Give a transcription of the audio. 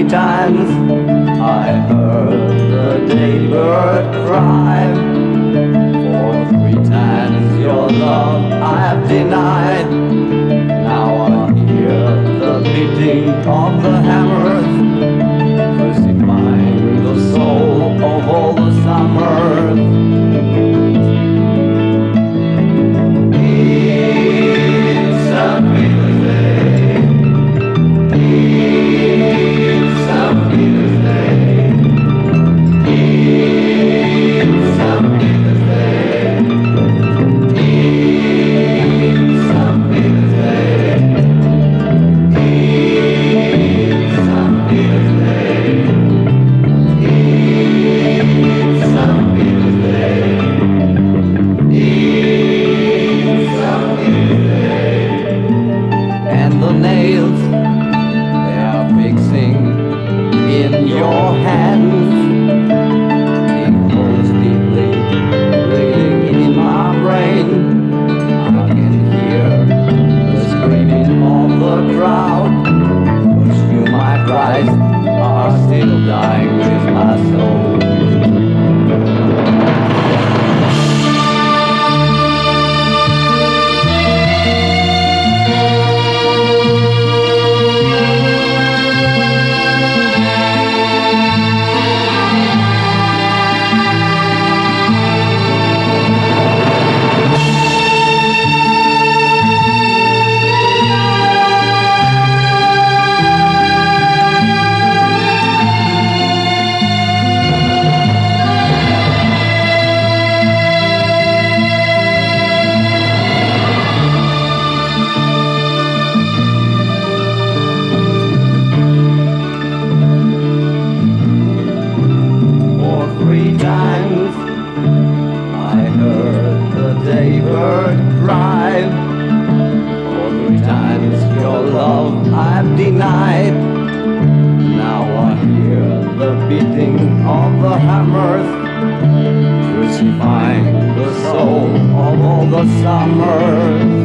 3 times I heard the daybird cry. For 3 times your love I've denied. Now I hear the beating of the hammers, crucifying the soul of all the summers. Nails, they are fixing in your hands. It goes deeply, bleeding in my brain. I can hear the screaming of the crowd. But you, my Christ, are still dying with my soul. I heard the daybird cry. For 3 times your love I've denied. Now I hear the beating of the hammers, crucifying the soul of all the summers.